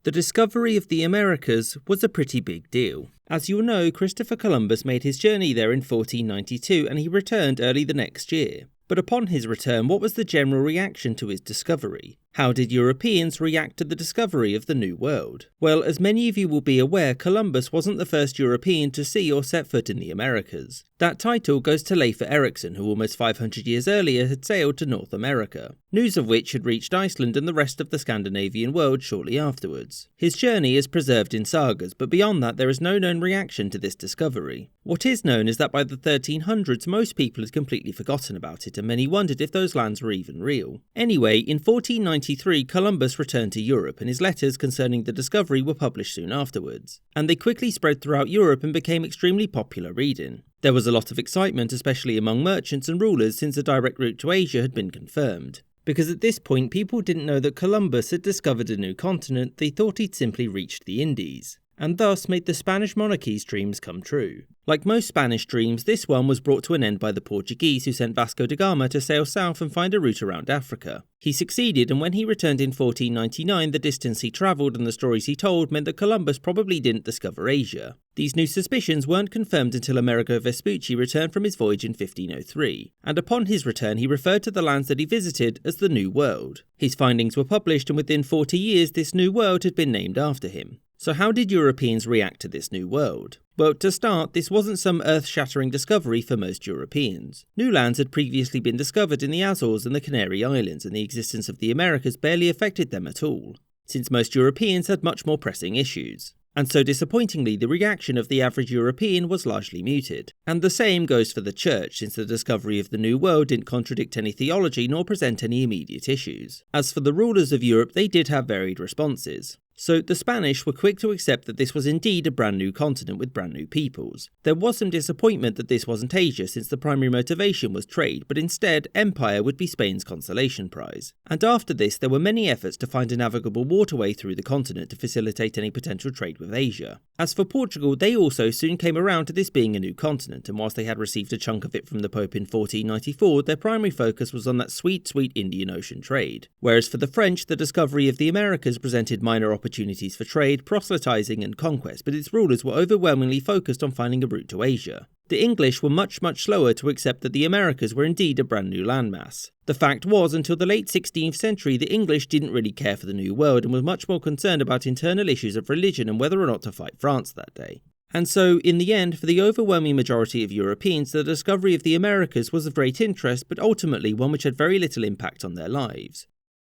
The discovery of the Americas was a pretty big deal. As you'll know, Christopher Columbus made his journey there in 1492 and he returned early the next year. But upon his return, what was the general reaction to his discovery? How did Europeans react to the discovery of the New World? Well, as many of you will be aware, Columbus wasn't the first European to see or set foot in the Americas. That title goes to Leif Erikson, who almost 500 years earlier had sailed to North America, news of which had reached Iceland and the rest of the Scandinavian world shortly afterwards. His journey is preserved in sagas, but beyond that there is no known reaction to this discovery. What is known is that by the 1300s most people had completely forgotten about it, and many wondered if those lands were even real. Anyway, in 1493 Columbus returned to Europe, and his letters concerning the discovery were published soon afterwards, and they quickly spread throughout Europe and became extremely popular reading. There was a lot of excitement, especially among merchants and rulers, since a direct route to Asia had been confirmed. Because at this point people didn't know that Columbus had discovered a new continent, they thought he'd simply reached the Indies, and thus made the Spanish monarchy's dreams come true. Like most Spanish dreams, this one was brought to an end by the Portuguese, who sent Vasco da Gama to sail south and find a route around Africa. He succeeded, and when he returned in 1499, the distance he travelled and the stories he told meant that Columbus probably didn't discover Asia. These new suspicions weren't confirmed until Amerigo Vespucci returned from his voyage in 1503, and upon his return he referred to the lands that he visited as the New World. His findings were published, and within 40 years this New World had been named after him. So how did Europeans react to this new world? Well, to start, this wasn't some earth-shattering discovery for most Europeans. New lands had previously been discovered in the Azores and the Canary Islands, and the existence of the Americas barely affected them at all, since most Europeans had much more pressing issues. And so disappointingly, the reaction of the average European was largely muted. And the same goes for the Church, since the discovery of the New World didn't contradict any theology nor present any immediate issues. As for the rulers of Europe, they did have varied responses. So the Spanish were quick to accept that this was indeed a brand new continent with brand new peoples. There was some disappointment that this wasn't Asia, since the primary motivation was trade, but instead empire would be Spain's consolation prize. And after this there were many efforts to find a navigable waterway through the continent to facilitate any potential trade with Asia. As for Portugal, they also soon came around to this being a new continent, and whilst they had received a chunk of it from the Pope in 1494, their primary focus was on that sweet Indian Ocean trade. Whereas for the French, the discovery of the Americas presented minor opportunities for trade, proselytizing and conquest, but its rulers were overwhelmingly focused on finding a route to Asia. The English were much slower to accept that the Americas were indeed a brand new landmass. The fact was, until the late 16th century, the English didn't really care for the New World and was much more concerned about internal issues of religion and whether or not to fight France that day. And so, in the end, for the overwhelming majority of Europeans, the discovery of the Americas was of great interest, but ultimately one which had very little impact on their lives.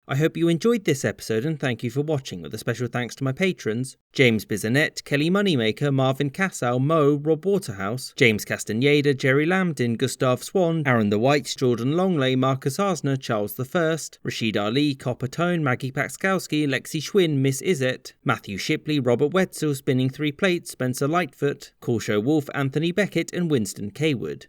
I hope you enjoyed this episode and thank you for watching, with a special thanks to my patrons: James Bizanet, Kelly Moneymaker, Marvin Cassow, Mo, Rob Waterhouse, James Castaneda, Jerry Lambden, Gustav Swan, Aaron the White, Jordan Longley, Marcus Arsner, Charles I, Rashid Ali, Copper Tone, Maggie Paxkowski, Lexi Schwinn, Miss Izet, Matthew Shipley, Robert Wetzel, Spinning Three Plates, Spencer Lightfoot, Corshow Wolfe, Anthony Beckett and Winston Kaywood.